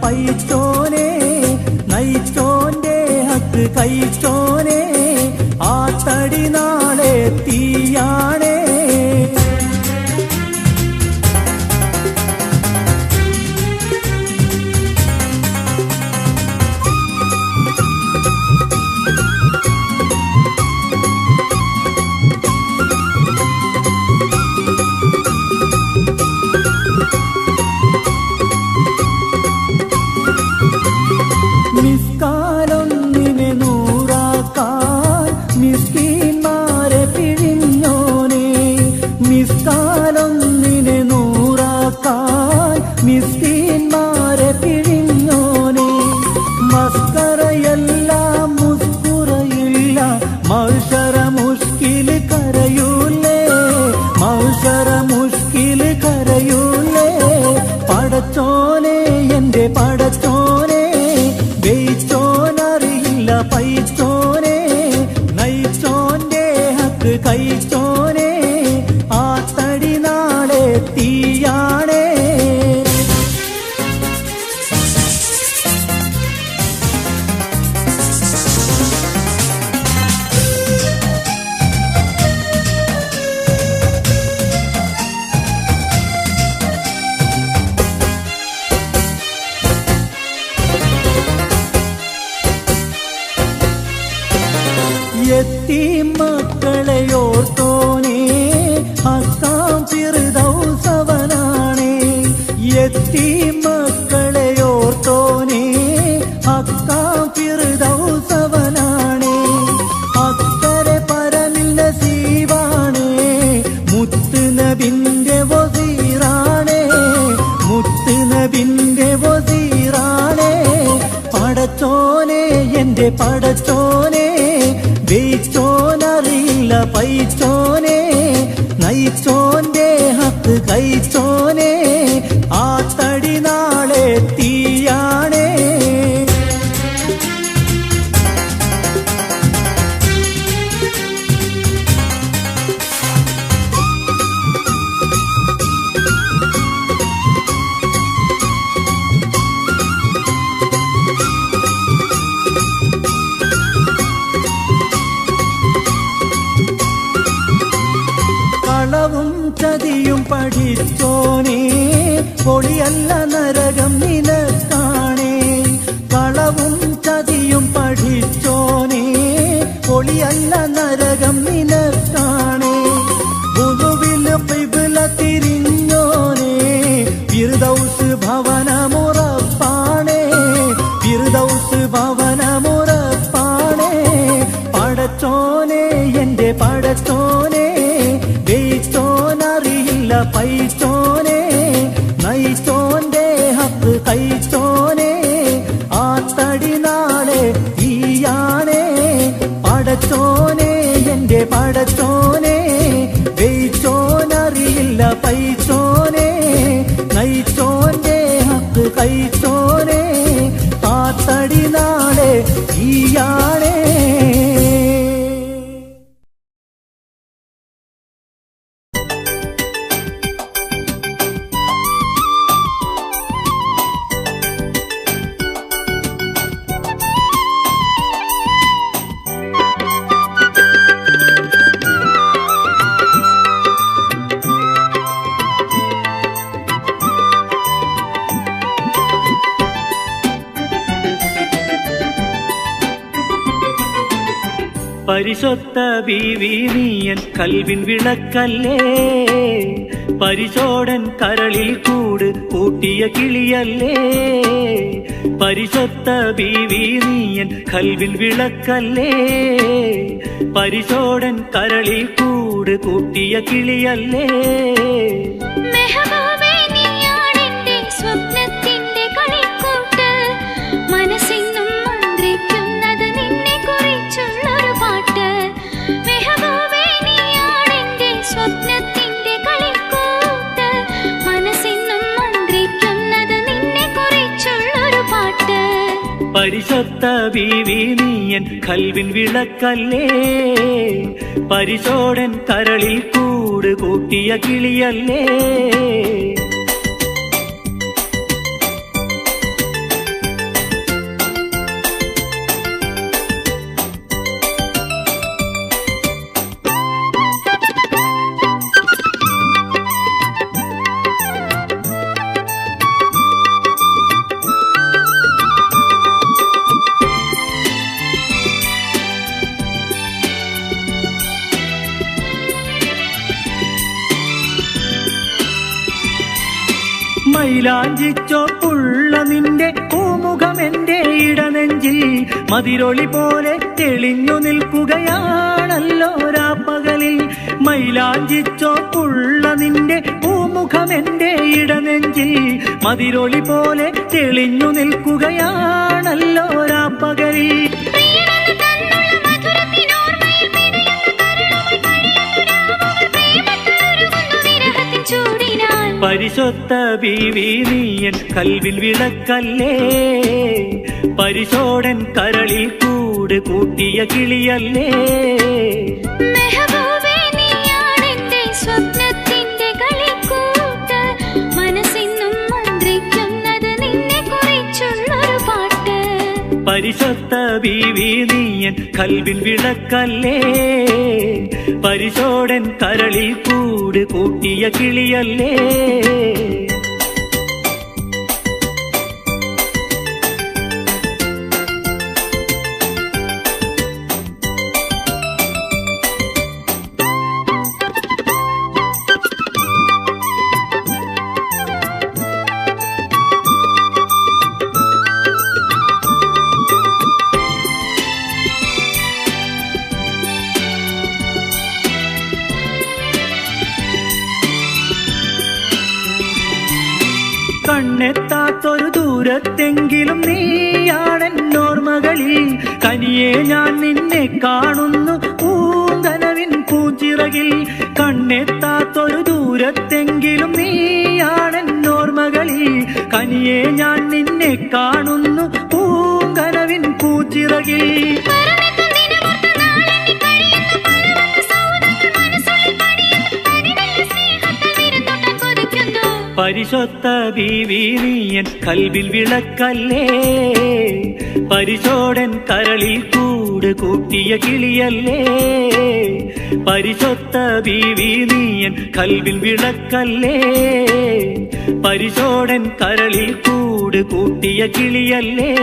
പൈച്ചോനെ നയിച്ചോന്റെ ഹക്ക് കഴിച്ചോനെ ആ തടി നാളെ തീയാണേ. മിസ്കാലൊന്നിനെ നൂറാക്കാൻ മിസ്കീന്മാരെ പിഴിഞ്ഞോനെ, മിസ്കാലൊന്നിനെ നൂറാക്കാൻ മിസ്കീന്മാരെ പിഴിഞ്ഞോനെ. മസ്കറയല്ല മുസ്കുറയില്ല മൗശറ മുഷ്കിൽ കരയൂലേ, മൗശറ മുഷ്കിൽ കരയൂലേ. പടച്ചോനെ എന്റെ പടച്ചോനെ ജയിച്ചോനറിയില്ല പൈച്ചോനെ നയിച്ചോന്റെ ഹക്ക് കഴിച്ചോനെ ആ തടി നാളെ തീയാണേ. യത്തീം മക്കളെയോർത്തോനേ ഹക്കാം ഫിർദൗസവനാണേ, യത്തീം മക്കളെയോർത്തോനേ ഹക്കാം ഫിർദൗസവനാണേ. അക്കരെ പരമിൽ നസീബാണേ മുത്ത് നബിന്റെ വസീറാണേ, മുത്ത് നബിന്റെ വസീറാണേ. പടച്ചോനെ എന്റെ പടച്ചോനെ ജയിച്ചോനറിയില്ല പൈച്ചോനെ നയിച്ചോന്റെ ഹക്ക് കഴിച്ചോനെ ആ തടി നാളെ തീയാണേ. കളവും ചതിയും പഠിച്ചോനേ പൊളിയല്ല നരകം നിനക്കാണേ, കളവും ചതിയും പഠിച്ചോനേ പൊളിയല്ല നരകം നിനക്കാണേ. ബുദുവിൽ ഖിബ്ല തിരിഞ്ഞോനേ ഫിർദൗസ് ഭവനമുറപ്പാണേ, ഫിർദൗസ് ഭവനമുറപ്പാണേ. പടച്ചോനെ എന്റെ പടച്ചോനെ ജയിച്ചോനറിയില്ല പൈച്ചോനെ നയിച്ചോന്റെ ഹക്ക് കഴിച്ചോനെ ആ തടി നാളെ തീയാണേ. പടച്ചോനെ എന്റെ പടച്ചോനെ ജയിച്ചോനറിയില്ല പൈച്ചോനെ നയിച്ചോന്റെ ഹക്ക് കഴിച്ചോനെ ആ തടി നാളെ തീയാണേ. പരിശുദ്ധ ബീവി നീയൻ കൽവിൻ വിളക്കല്ലേ, പരിശോടൻ കരളിൽ കൂട് കൂട്ടിയ കിളിയല്ലേ. പരിശുദ്ധ ബീവി നീയൻ കൽവിൻ വിളക്കല്ലേ, പരിശോടൻ കരളിൽ കൂട് കൂട്ടിയ കിളിയല്ലേ. പരിശുദ്ധ ബീവി നീയൻ കൽവിൻ വിളക്കല്ലേ, പരിശോടൻ കരളിൽ കൂട് കൂട്ടിയ കിളിയല്ലേ. മൈലാഞ്ചിച്ചോപ്പുള്ള നിന്റെ പൂമുഖമെന്റെ ഇടനെഞ്ചിൽ മതിരൊളി പോലെ തെളിഞ്ഞു നിൽക്കുകയാണല്ലോ രാപ്പകലിൽ. മൈലാഞ്ചിച്ചോപ്പുള്ള നിന്റെ പൂമുഖമെന്റെ ഇടനെഞ്ചിൽ മതിരൊളി പോലെ തെളിഞ്ഞു നിൽക്കുകയാണല്ലോ രാപ്പകലിൽ. പരിശുദ്ധ ബീവി നീയൻ കൽവിൽ വിളക്കല്ലേ, പരിശോടൻ കരളിൽ കൂട് കൂട്ടിയ കിളിയല്ലേ. മെഹബൂബേ നീയാണെന്റെ സ്വപ്നത്തിന്റെ കളിക്കൂട്ട്, മനസ്സിന്നും മന്ത്രിക്കുന്നത് നിന്നെ കുറിച്ചുള്ളൊരു പാട്ട്. പരിശുദ്ധ ബീവി നീയൻ കൽവിൽ വിളക്കല്ലേ, പരിശോടൻ കരളിൽ കൂട് കൂട്ടിയ കിളിയല്ലേ. കണ്ണെത്താത്തൊരു ദൂരത്തെങ്കിലും നീയാണെന്നോർമകളിൽ, കനിയെ ഞാൻ നിന്നെ കാണുന്നു പൂങ്കനവിൻ പൂച്ചിറകിൽ. കണ്ണെത്താത്തൊരു ദൂരത്തെങ്കിലും നീയാണെന്നോർമകളിൽ, കനിയെ ഞാൻ നിന്നെ കാണുന്നു പൂങ്കനവിൻ പൂച്ചിറകിൽ. പരിശുദ്ധ ബീവി നീയൻ കൽവിൽ വിളക്കല്ലേ, പരിശോടൻ കരളിൽ കൂട് കൂട്ടിയ കിളിയല്ലേ. പരിശുദ്ധ ബീവി നീയൻ കൽവിൽ വിളക്കല്ലേ, പരിശോടൻ കരളിൽ കൂട് കൂട്ടിയ കിളിയല്ലേ.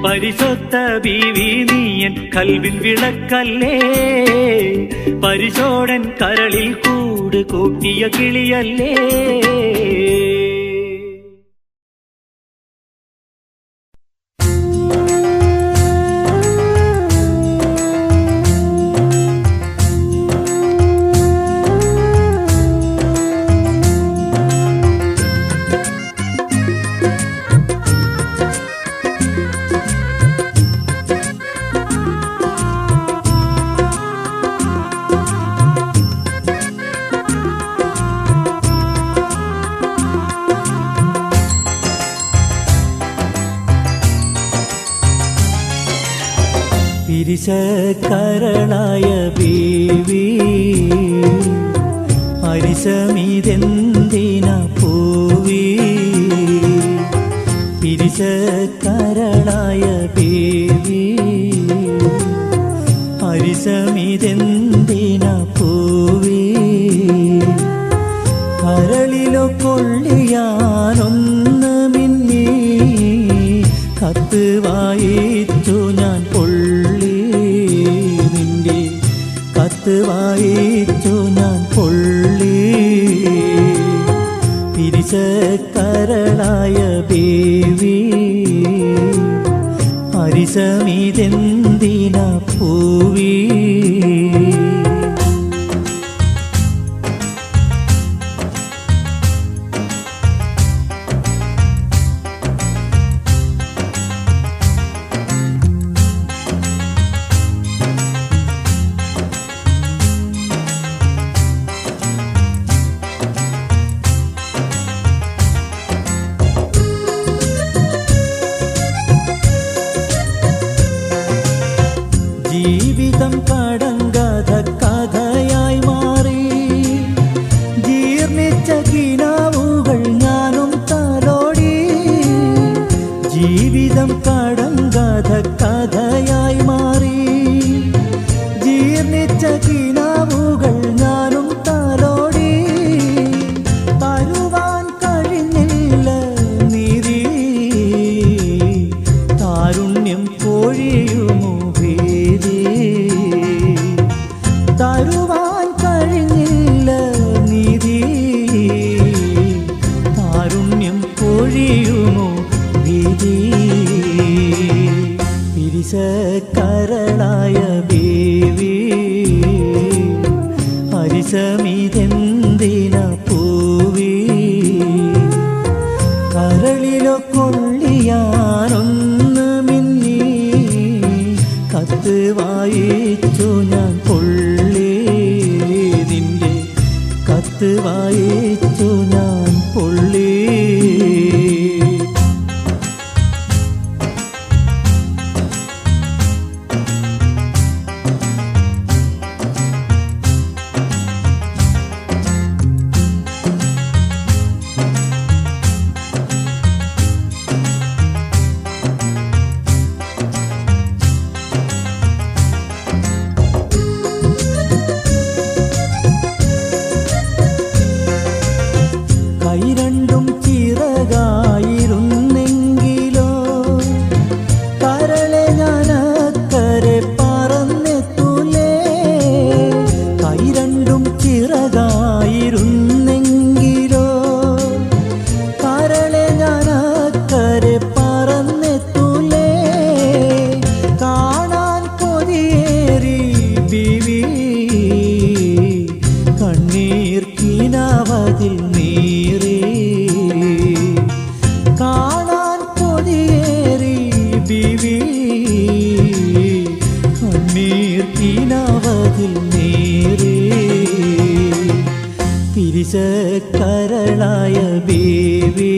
പരിശുദ്ധ ബീവി നീയൻ കൽവിൽ വിളക്കല്ലേ, പരിശോടൻ കരളിൽ കൂട് കൂട്ടിയ കിളിയല്ലേ. പിരിശക്കരളായ ബീവി അരിശമിതെന്തിന പൂവി, പിരിശക്കരളായ ബീവി അരിശമിതെന്തിന പൂവി. കരളിലോ കൊള്ളിയാനൊന്ന് മിന്നി കത്ത് വായിച്ചു ഞാൻ പൊള്ളി, നിന്റെ കത്ത് വായിച്ചു ഞാൻ പൊള്ളി. പിരിശക്കരളായ ബീവി അരിശമിതെന്തിന പൂവി. ജീവിതം ഹരിശമിതെന്തിന പൂവി കരളിലോ കൊള്ളിയാനൊന്ന് മിന്നി കത്ത് വായിച്ചു ഞാൻ പൊള്ളി നിന്റെ കത്ത് വായിച്ചു ഞാൻ പൊള്ളി രണ്ടും ചിറകായിരുന്നെങ്കിലോ കരളെ ഞാനക്കരെ പറന്നെത്തൂലേ കൈ രണ്ടും ചിറകായിരുന്നെങ്കിലോ കരളെ ഞാനക്കരെ പറന്നെത്തൂലേ കാണാൻ കൊതിയേറി ബീവി കണ്ണീർ കിനാവതിൽ നീറി കാണാൻ കൊതിയേറി ബീവി കണ്ണീർ കിനാവതിൽ നീറി തിരിച്ചക്കരളായ ബീവി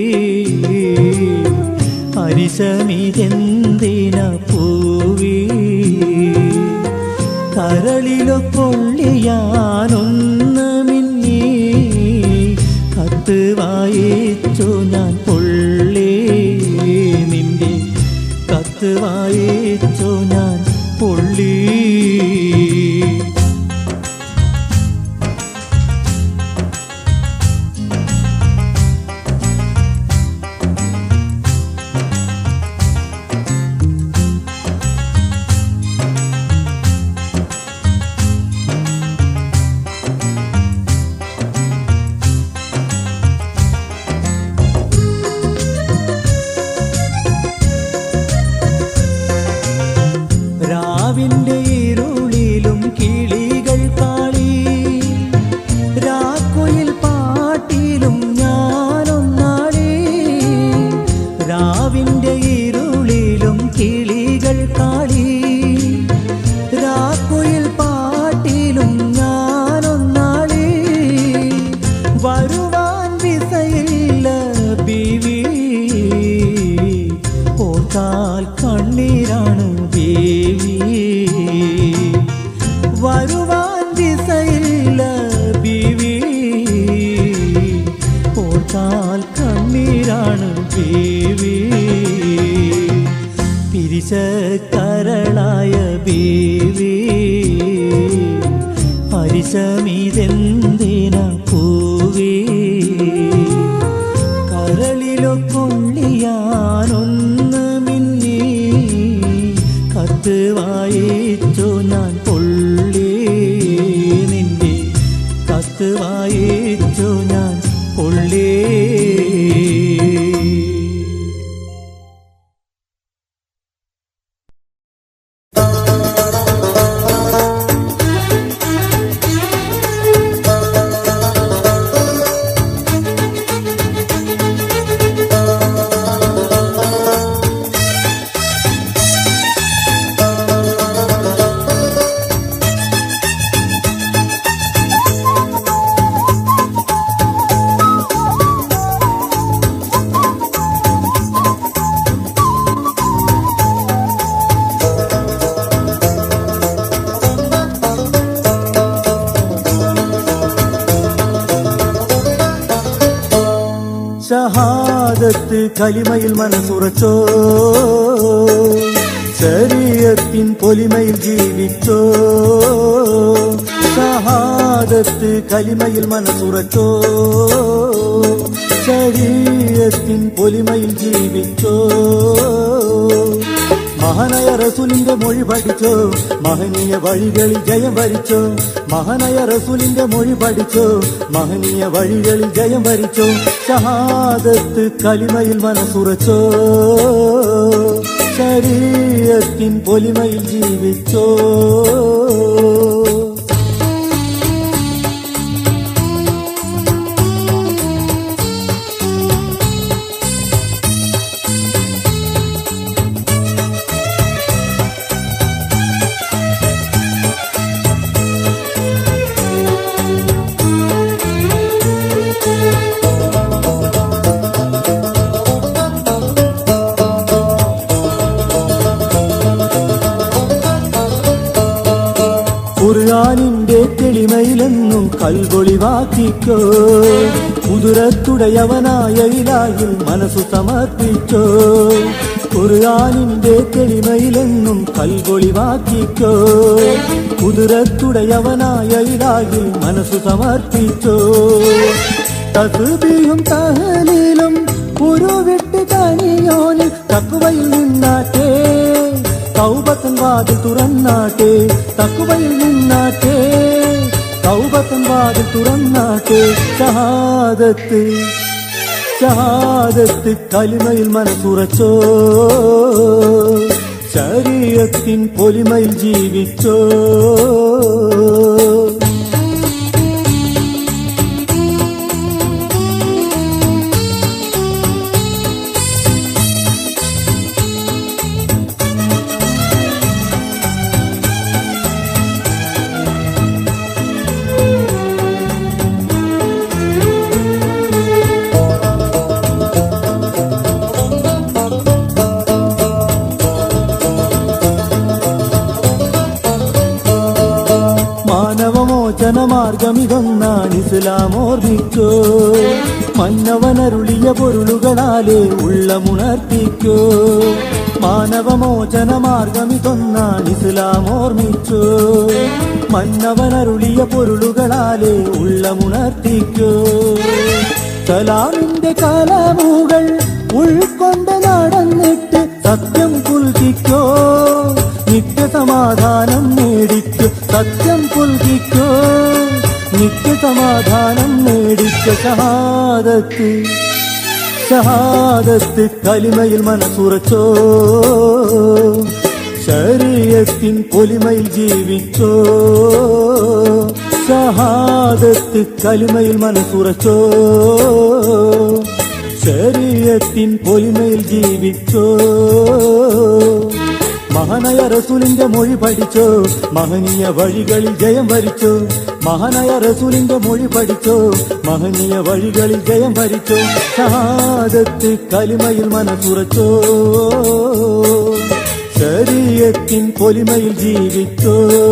ഹരിശമിതെന്തിന പൂവി കരളിലോ കൊള്ളിയാനൊന്ന് മിന്നി കത്ത് വായിച്ചു ഞാൻ പൊള്ളി നിന്റെ കത്ത് വായിച്ചു ഞാൻ പൊള്ളി രാവിന്റെ ഇരുളിലും കിളികൾ കാളി രാക്കുയിൽ പാട്ടിലും ഞാനൊന്നാളി രാവിന്റെ ഇരുളിലും കിളികൾ കാളി രാക്കുയിൽ പാട്ടിലും ഞാനൊന്നാളി വരുവാൻ വിസയില്ല ബീവി ഓർത്താൽ കണ്ണീരാണ് ബീവി വരുവാൻ ദിശയില്ല ബീവി ഓർത്താൽ കണ്ണീരാണ് ബീവി തിരിച്ചക്കരളായ ബീവി ഹരിശമിതെന്തിന പൂവി കരളിലോ കൊള്ളിയാനൊന്ന് മിന്നി കത്ത് വായിച്ചു ഞാൻ പൊള്ളി നിന്റെ കത്ത് വായിച്ചു ഞാൻ പൊള്ളി ഷഹാദത്ത് കലിമയിൽ മനസ്സുറച്ചോ ശരീഅത്തിൻ പൊലിമയിൽ ജീവിച്ചോ ഷഹാദത്ത് കലിമയിൽ മനസ്സുറച്ചോ ശരീഅത്തിൻ പൊലിമയിൽ ജീവിച്ചോ മഹാനായ റസൂലിന്റെ മൊഴി പഠിച്ചോ മഹനീയ വഴികളിൽ ജയം വരിച്ചോ മഹാനായ റസൂലിന്റെ മൊഴി പഠിച്ചോ മഹനീയ വഴികളിൽ ജയം വരിച്ചോ ഷഹാദത്ത് കലിമയിൽ മനസ്സുറച്ചോ ശരീഅത്തിൻ പൊലിമയിൽ ജീവിച്ചോ കൽവൊളിവാക്കിക്കോ. കുതിരത്തുടയവനായ ഇലാഹിൽ മനസ്സു സമർപ്പിച്ചോ. ഖുർആനിന്റെ തെളിമയിലെന്നും കൽവൊളിവാക്കിക്കോ. കുതിരത്തുടയവനായ ഇലാഹിൽ മനസ്സു സമർപ്പിച്ചോ. തസ്ബീഹും തഹ്ലീലും ഉരുവിട്ട് കനിയോനിൽ തഖ്വയിൽ നിന്നാട്ടെ. തൗബത്തൻ വാതിൽ തുറന്നാട്ടെ. തഖ്വയിൽ നിന്നാട്ടെ. തൗബത്തൻ വാതിൽ തുറന്നാട്ടെ. ഷഹാദത്ത് ഷഹാദത്ത് കലിമയിൽ മനസ്സുറച്ചോ. ശരീഅത്തിൻ പൊലിമയിൽ ജീവിച്ചോ. മാർഗമിതൊന്നാണ് ഇസ്ലാം ഓർമ്മിക്കോ. മന്നവനരുളിയ പൊരുളുകളാലെ ഉള്ളമുണർത്തിക്കോ. മാനവമോചന മാർഗമിതൊന്നാണ് ഇസ്ലാം ഓർമ്മിച്ചോ. മന്നവനരുളിയ പൊരുളുകളാലെ ഉള്ളമുണർത്തിക്കോ. സലാമിന്റെ കലമുകൾ ഉൾക്കൊണ്ട് നടന്നിട്ട് സത്യം പുൽകിക്കോ. നിത്യസമാധാനം നേടിക്കോ. സത്യം പുൽകിക്കോ. നിത്യസമാധാനം നേടിക്കോ. ഷഹാദത്ത് ഷഹാദത്ത് കലിമയിൽ മനസ്സുറച്ചോ. ശരീഅത്തിൻ പൊലിമയിൽ ജീവിച്ചോ. ഷഹാദത്ത് കലിമയിൽ മനസ്സുറച്ചോ. ശരീഅത്തിൻ പൊലിമയിൽ ജീവിച്ചോ. മഹാനായ റസൂലിന്റെ മൊഴി പഠിച്ചോ. മഹനീയ വഴികളിൽ ജയം വരിച്ചോ. മഹാനായ റസൂലിന്റെ മൊഴി പഠിച്ചോ. മഹനീയ വഴികളിൽ ജയം വരിച്ചോ. ഷഹാദത്ത് കലിമയിൽ മനസ്സുറച്ചോ. ശരീഅത്തിൻ പൊലിമയിൽ ജീവിച്ചോ.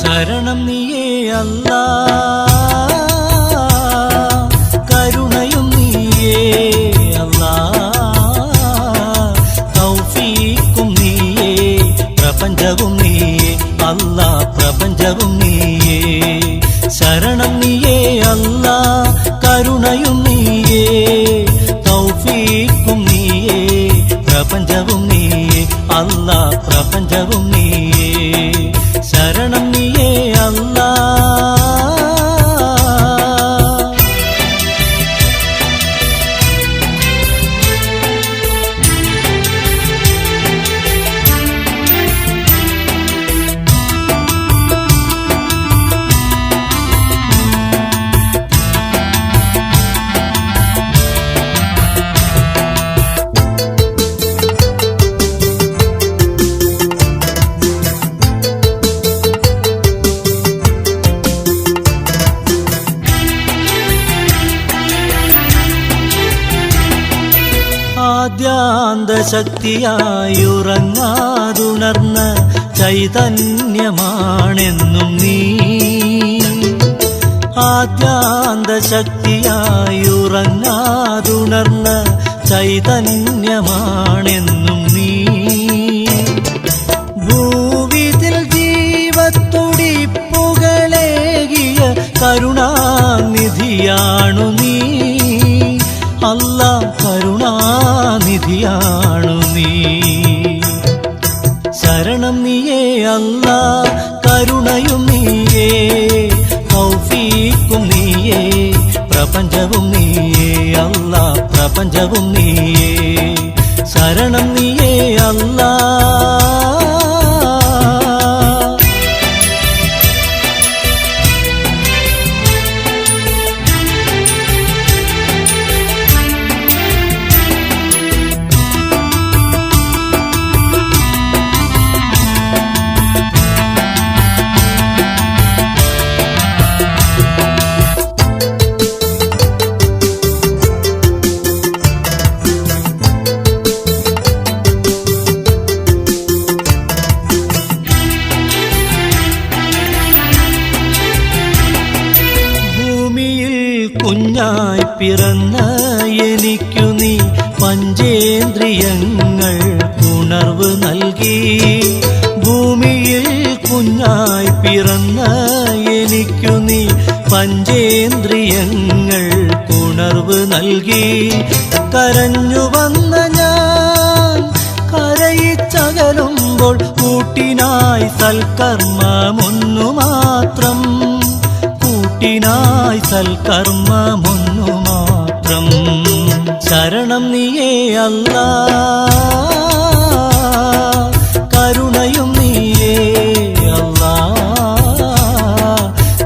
ശരണം നീയേ അല്ലാ, കരുണയും നീയേ അല്ലാ, തൗഫീഖും നീയേ, പ്രപഞ്ചവും നീയേ അല്ലാ, പ്രപഞ്ചവും നീയേ. ശരണം നീയേ അല്ലാ, കരുണയും നീയേ, തൗഫീഖും നീയേ, പ്രപഞ്ചവും നീയേ അല്ലാ, പ്രപഞ്ചവും നീയേ. ശരണം നീയേ അല്ലാ. ആദ്യാന്തശക്തിയായുറങ്ങാതുണർന്ന ചൈതന്യമാണെന്നും നീ. ആദ്യാന്തശക്തിയായുറങ്ങാതുണർന്ന ചൈതന്യമാണെന്നും നീ. ഭൂവിതിൽ ജീവത്തുടിപ്പുകളേകിയ കരുണാനിധിയാണു നീ. അല്ലാ, കരുണാനിധിയാണു നീ. ശരണം നീയേ അല്ലാ, കരുണയും നീയേ, തൗഫീഖും നീയേ, പ്രപഞ്ചവും നീയേ അല്ലാ, പ്രപഞ്ചവും നീയേ. ശരണം നീയേ അല്ലാ. കുഞ്ഞായി പിറന്ന എനിക്കു നീ പഞ്ചേന്ദ്രിയങ്ങൾ ഉണർവ് നൽകി. ഭൂമിയിൽ കുഞ്ഞായി പിറന്ന എനിക്കു നീ പഞ്ചേന്ദ്രിയങ്ങൾ ഉണർവ് നൽകി. കരഞ്ഞു വന്ന ഞാൻ കരയിച്ചകലുമ്പോൾ കൂട്ടിനായി സൽക്കർമ്മമൊന്നു മാത്രം, കൂട്ടിനായി സൽക്കർമ്മമൊന്നു മാത്രം. ശരണം നീയേ അല്ലാ, കരുണയും നീയേ അല്ലാ,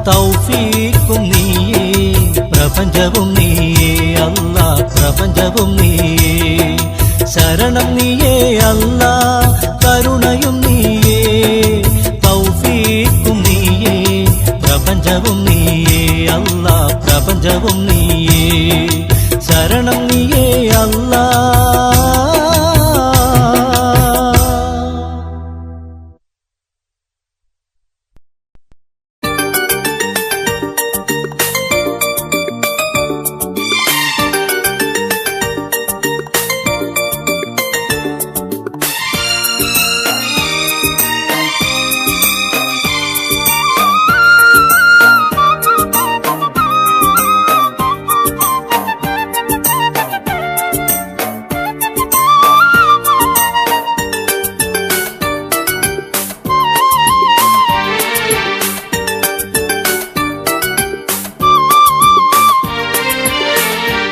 തൗഫീഖും നീയേ, പ്രപഞ്ചവും നീയേ അല്ലാ, പ്രപഞ്ചവും നീയേ. ശരണം നീയേ അല്ലാ, കരുണയും നീയേ, തൗഫീഖും നീയേ, പ്രപഞ്ചവും നീയേ അല്ലാ, പ്രപഞ്ചവും നീയേ. ശരണം നീയേ അല്ലാ.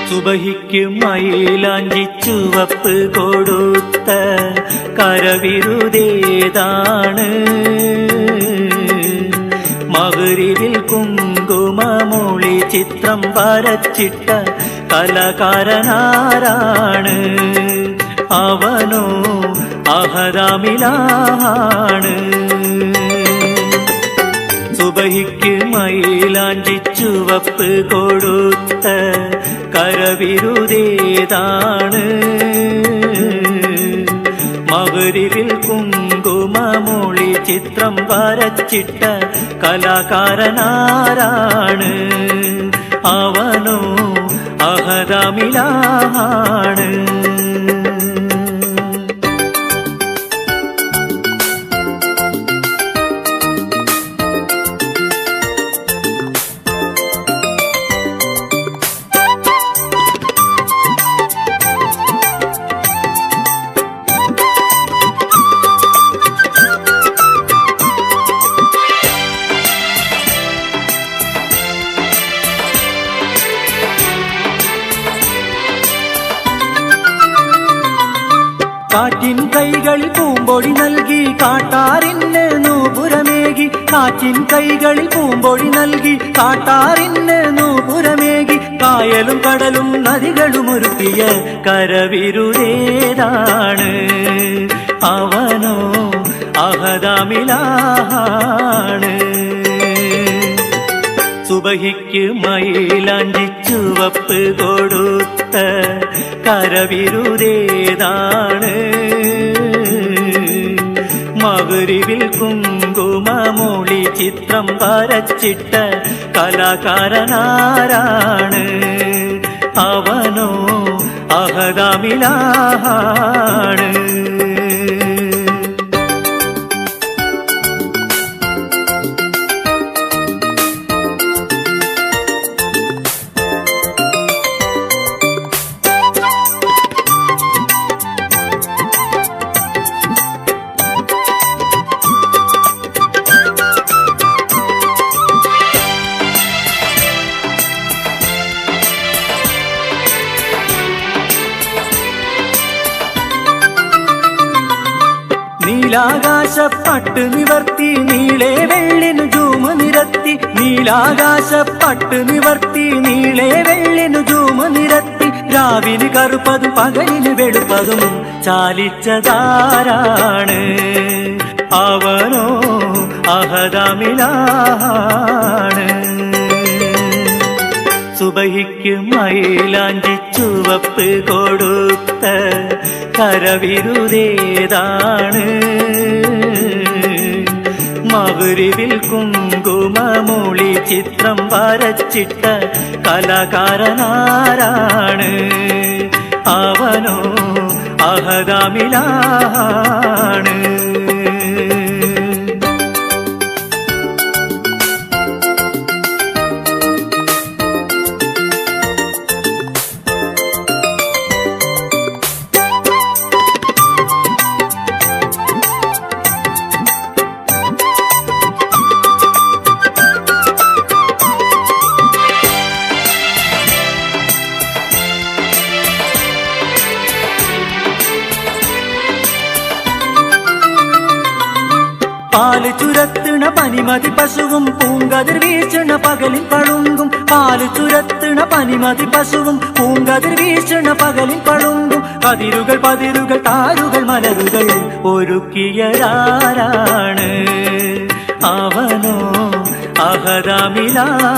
സുബഹിക്ക് മയിലാഞ്ചി ചുവപ്പ് കൊടുത്ത കരവിരുതേതാണ്, മഗ്‌രിബിൽ കുങ്കുമമൊളി ചിത്രം വരച്ചിട്ട കലാകാരനാരാണ്? അവനോ അഹദാമിലാണ്. സുബഹിക്ക് മയിലാഞ്ചി ചുവപ്പ് കൊടുത്ത കരവിരുതേതാണ്, മഗ്‌രിബിൽ കുങ്കുമമൊളി ചിത്രം വരച്ചിട്ട കലാകാരനാരാണ്? അവനോ അഹദാമിലാണ്. കാറ്റിൻ കൈകളിൽ പൂമ്പൊടി നൽകി കാട്ടാറിന് നൂപുരമേകി, കാറ്റിൻ കൈകളിൽ പൂമ്പൊടി നൽകി കാട്ടാറിന് നൂപുരമേകി. കായലും കടലും നദികളും ഒരുക്കിയ കരവിരുതേതാണ്? അവനോ അഹദാമിലാണ്. സുബഹിക്ക് മയിലാഞ്ചി ചുവപ്പ് കൊടുത്ത കരവിരുതേതാണ്, മഗ്‌രിബിൽ കുങ്കുമമൊളി ചിത്രം വരച്ചിട്ട കലാകാരനാരാണ്? അവനോ അഹദാമിലാണ്. നീലാകാശപ്പട്ട് നിവർത്തി നീളെ വെള്ളി നുജൂമ് നിരത്തി, നീലാകാശപ്പട്ട് നിവർത്തി നീളെ വെള്ളി നുജൂമ് നിരത്തി. രാവിന് കറുപ്പതും പകലിന് വെളുപ്പതും ചാലിച്ചതാരാണ്? അവനോ അഹദാമിലാണ്. സുബഹിക്ക് മയിലാഞ്ചി ചുവപ്പ് കൊടുത്ത കരവിരുതേതാണ്? മഗ്‌രിബിൽ കുങ്കുമമൂളി ചിത്രം വരച്ചിട്ട കലാകാരനാരാണ്? അവനോ അഹദാമിലാണ്. പാല് ചുരത്തണ പനിമതി പശുവും പൂങ്കതിർ വീശണ പകലിൽ പളുങ്കും. പാല് ചുരത്തണ പനിമതി പശുവും പൂങ്കതിർ വീശണ പകലിൽ പളുങ്കും. കതിരുകൾ പതിരുകൾ താരുകൾ മലരുകൾ ഒരുക്കിയരാരാണ്? അവനോ അഹദാമിലാണ്.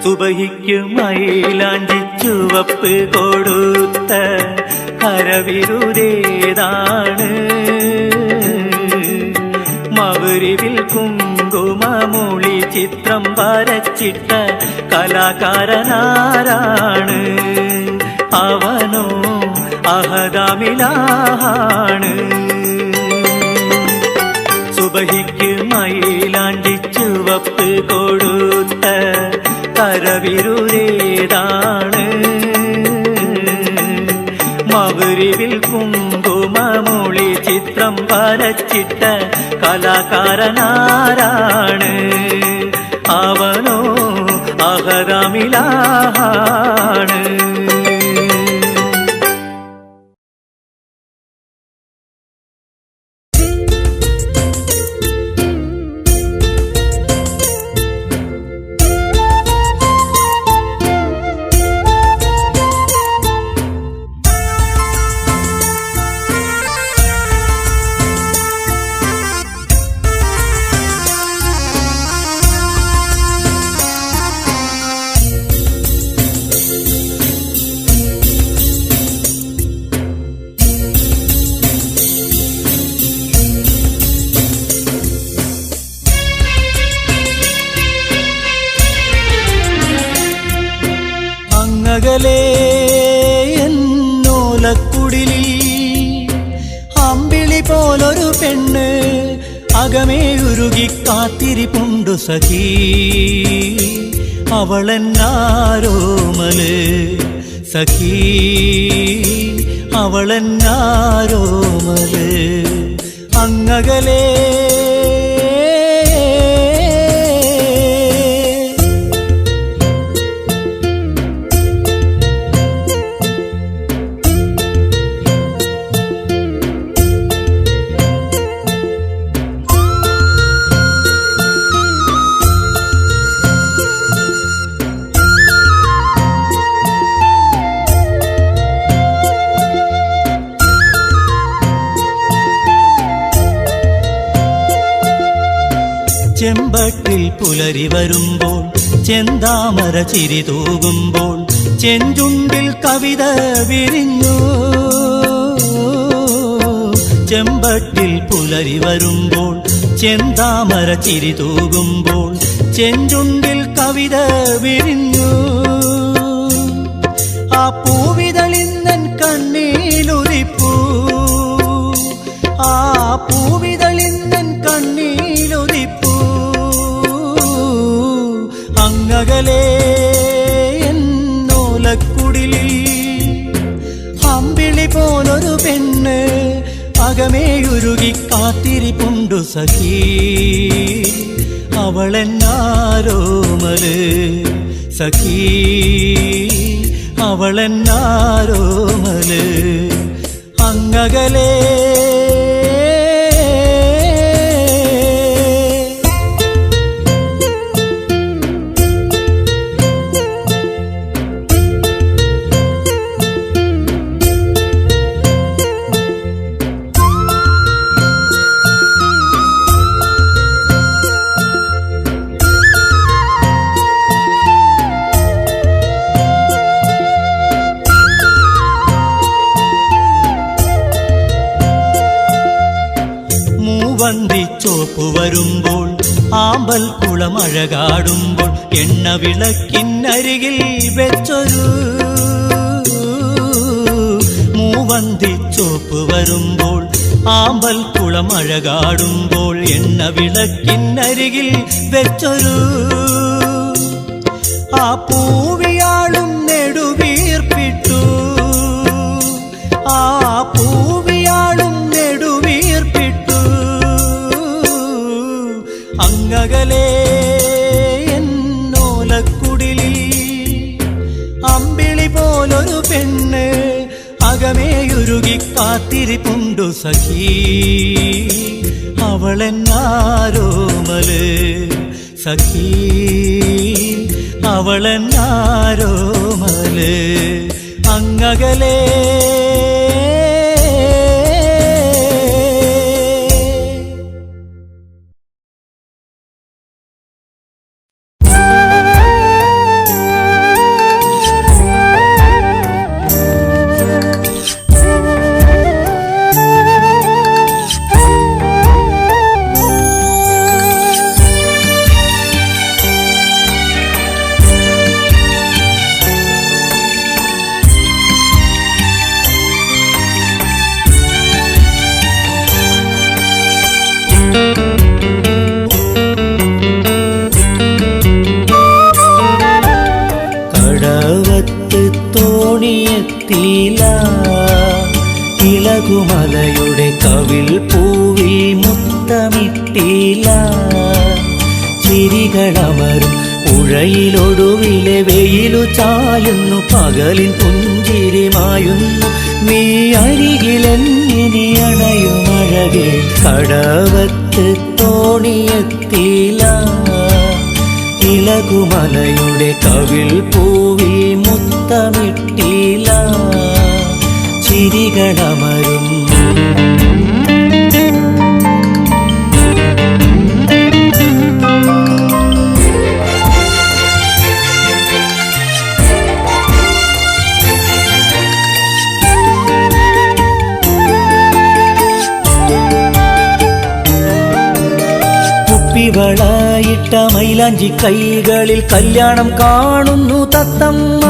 സുബഹിക്ക് മൈലാഞ്ചി ചുവപ്പ് കൊടുത്ത കരവിരുതേതാണ്? മഗ്‌രിബിൽ കുങ്കുമമൂളി ചിത്രം വരച്ചിട്ട കലാകാരനാരാണ്? അവനോ അഹദാമിലാണ്. സുബഹിക്ക് മൈലാഞ്ചി ചുവപ്പ് കൊടുത്ത കരവിരുതേതാണ്? മഗ്‌രിബിൽ കുങ്കുമമൂളി ചിത്രം വരച്ചിട്ട കലാകാരനാരാണ്? അവനോ അഹദാമിലാണ്. അകലെ എന്നോലക്കുടിലിൽ അമ്പിളി പോലൊരു പെണ്ണ് അകമേയുരുകി കാത്തിരിപ്പുണ്ടു സഖീ. അവളെന്നാരോമല് സഖീ, അവളെന്നാരോമല്. അങ്ങകലേ ചെമ്പട്ടിൽ പുലരി വരുമ്പോൾ ചെന്താമര ചിരി തൂകുമ്പോൾ ചെഞ്ചുണ്ടിൽ കവിത വിരിഞ്ഞു. ചെമ്പട്ടിൽ പുലരി വരുമ്പോൾ ചെന്താമര ചിരി തൂകുമ്പോൾ ചെഞ്ചുണ്ടിൽ കവിത വിരിഞ്ഞു. ആ പൂവിതളിന്നൻ കണ്ണീലുരിപ്പൂ, ആ പൂവിതളിന്നൻ കണ്ണീലുരിപ്പൂ. അങ്ങകലേ എന്നോലക്കുടിലിൽ അമ്പിളി പോലൊരു പെണ്ണ് അകമേയുരുകി കാത്തിരിപ്പുണ്ടു സഖീ. അവളെന്നാരോമല് സഖീ, അവളെന്നാരോമല്. അങ്ങകലേ വരുമ്പോൾ ആമ്പൽ കുളമഴകാടുമ്പോൾ എണ്ണ വിളക്കിനരികിൽ വെച്ചൊരു മൂവന്തിച്ചോപ്പ് വരുമ്പോൾ ആമ്പൽ കുളമഴകാടുമ്പോൾ എണ്ണ വിളക്കിനരികിൽ വെച്ചൊരു ആ പൂവിയാളും നെടുവീർപ്പിട്ടു ആ പൂവിയാളും നെടുവീർപ്പിട്ടു അങ്ങകലേ എന്നോലക്കുടിലിൽ അമ്പിളി പോലൊരു പെണ്ണ് അകമേയുരുകി കാത്തിരിപ്പുണ്ടു സഖീ അവളെന്നാരോമല് സഖീ അവളെന്നാരോമല് അങ്ങകലേ ഇളകുമലയുടെ കവിൽ പൂവിൽ മുത്തമിട്ടില്ല ചിരികളമരും പുഴയിലൊടുവിലെ വെയിലു ചായുന്നു പകലിൻ പുഞ്ചിരിമായുന്നു നീ അരികിലെന്നിനി അണയുമഴകെ കടവത്ത് തോണിയെത്തിയില്ല ഇളകുമലയുടെ കവിൽ പൂവിൽ മുത്തമിട്ടില്ല ചിരികളമരും കുപ്പിവളയിട്ട മൈലാഞ്ചി കൈകളിൽ കല്യാണം കാണുന്നു തത്തമ്മ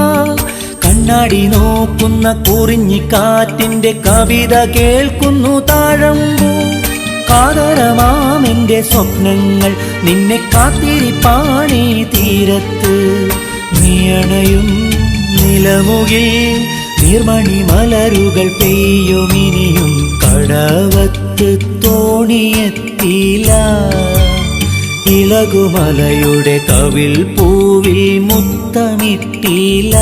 കണ്ണാടി നോക്കുന്ന കുറിഞ്ഞിക്കാറ്റിന്റെ കവിത കേൾക്കുന്നു താഴമ്പൂ കാതരമാമെന്റെ സ്വപ്നങ്ങൾ നിന്നെ കാത്തിരിപ്പാണീ തീരത്ത് നീയണയും നിലമുകിൽ നീർമണി മലരുകൾ പെയ്യുമിനിയും കടവത്ത് തോണിയെത്തിയില്ല ഇളകുമലയുടെ കവിൽ പൂവിൽ മുത്തമിട്ടില്ല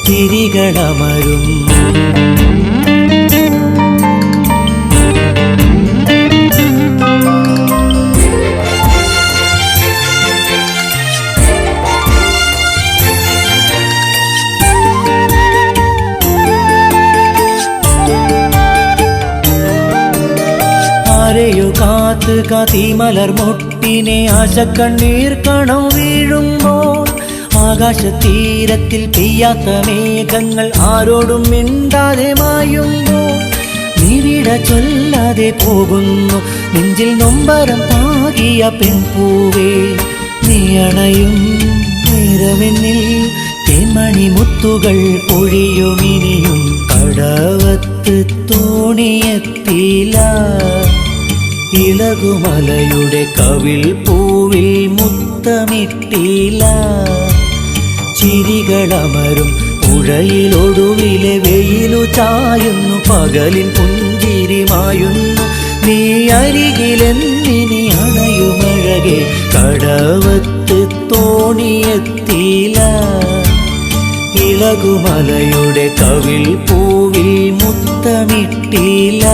തിരികളമരും ആരെയോ കാത്ത് കാത്തിമലർ മൊട്ടിനെ ആശക്കണ്ണീർ കണം വീഴുമ്പോൾ ആകാശതീരത്തിൽ പെയ്യാത്ത മേഘങ്ങൾ ആരോടും മിണ്ടാതെ മായുമ്പോൾ നീവിട ചൊല്ലാതെ പോകുന്നു നെഞ്ചിൽ നൊമ്പരം പാകിയ പെൺപൂവേ നീ അണയും നേരമെന്നിൽ തേന്മണി മുത്തുകൾ പൊഴിയുമിനിയും കടവത്ത് തോണിയെത്തിയില്ല ഇളകുമലയുടെ കവിൽ പൂവിൽ മുത്തമിട്ടില്ല ചിരികളമരും പുഴയിലൊടുവിലെ വെയിലു ചായുന്നു പകലിൻ പുഞ്ചിരിമായുന്നു നീ അരികിലെന്നിനി അണയുമഴകെ കടവത്ത് തോണിയെത്തിയില്ല ഇളകുമലയുടെ കവിൽ പൂവിൽ മുത്തമിട്ടില്ല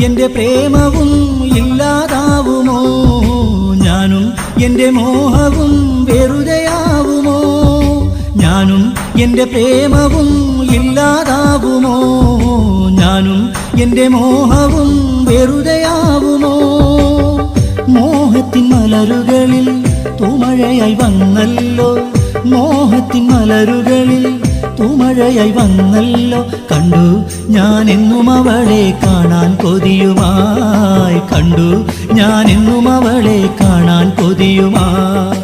എന്റെ പ്രേമവും എന്റെ മോഹവും വെറുതെയാവുമോ? ഞാനും എന്റെ പ്രേമവും ഇല്ലാതാവുമോ? ഞാനും എന്റെ മോഹവും വെറുതെയാവുമോ? മോഹത്തിൻ മലരുകളിൽ തൂമഴയായി വന്നല്ലോ, മോഹത്തിൻ മലരുകളിൽ തൂമഴയായി വന്നല്ലോ. കണ്ടു ഞാനെന്നും അവളെ കാണാൻ കൊതിയുമായി, കണ്ടു ഞാനെന്നും അവളെ കാണാൻ കൊതിയുമായി.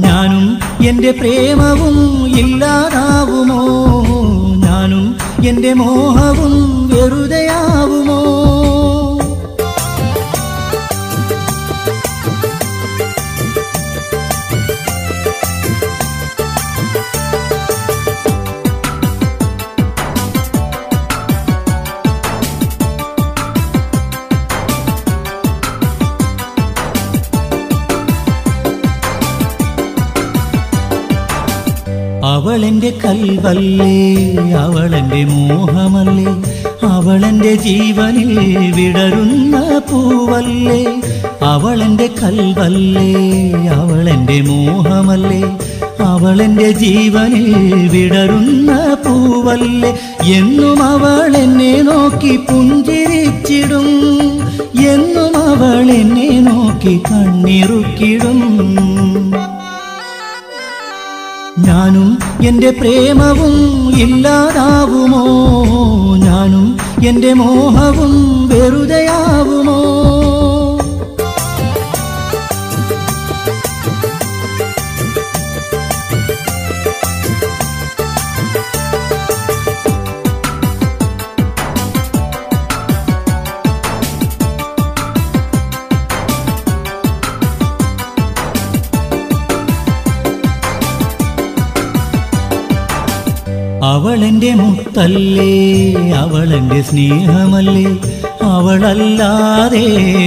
ഞാനും എന്റെ പ്രേമവും ഇല്ലാതാവുമോ? ഞാനും എന്റെ മോഹവും വെറുതെയാവുമോ? അവളെന്റെ കൽവല്ലേ, അവളെന്റെ മോഹമല്ലേ, അവളെന്റെ ജീവനിൽ വിടരുന്ന പൂവല്ലേ. അവളെന്റെ കൽവല്ലേ, അവളെന്റെ മോഹമല്ലേ, അവളെന്റെ ജീവനിൽ വിടരുന്ന പൂവല്ലേ. എന്നും അവൾ എന്നെ നോക്കി പുഞ്ചിരിച്ചിടും, എന്നും അവൾ എന്നെ നോക്കി കണ്ണിറുക്കിടും. ഞാനും എന്റെ പ്രേമവും ഇല്ലാതാവുമോ? ഞാനും എന്റെ മോഹവും വെറുതെയാവുമോ? അവളെന്റെ മുത്തല്ലേ, അവളെന്റെ സ്നേഹമല്ലേ, അവളല്ലാതെ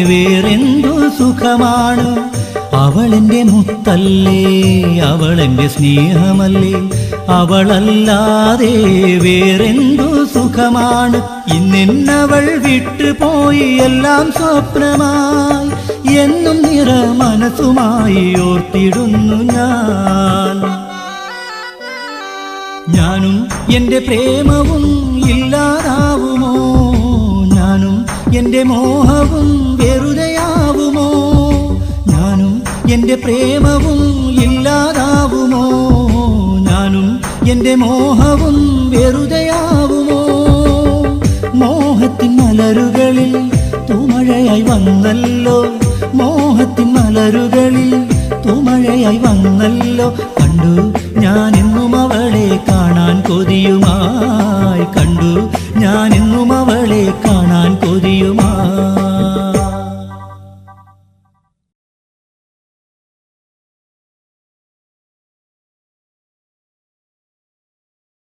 വേറെന്തു സുഖമാണ്. അവളെന്റെ മുത്തല്ലേ, അവളെന്റെ സ്നേഹമല്ലേ, അവളല്ലാതെ വേറെന്തു സുഖമാണ്. ഇന്നെന്നവൾ വിട്ടുപോയി എല്ലാം സ്വപ്നമായി, എന്നും നിറ മനസ്സുമായി ഓർത്തിടുന്നു ഞാൻ. ഞാനും എന്റെ പ്രേമവും ഇല്ലാതാവുമോ? ഞാനും എന്റെ മോഹവും വെറുതെയാവുമോ? ഞാനും എന്റെ പ്രേമവും ഇല്ലാതാവുമോ? ഞാനും എന്റെ മോഹവും വെറുതെയാവുമോ? മോഹത്തിൻ മലരുകളിൽ തൂമഴയായി വന്നല്ലോ, മോഹത്തിൻ മലരുകളിൽ തൂമഴയായി വന്നല്ലോ. കണ്ടു ഞാനെന്നും അവളെ കാണാൻ കൊതിയുമായി, കണ്ടു ഞാനെന്നും അവളെ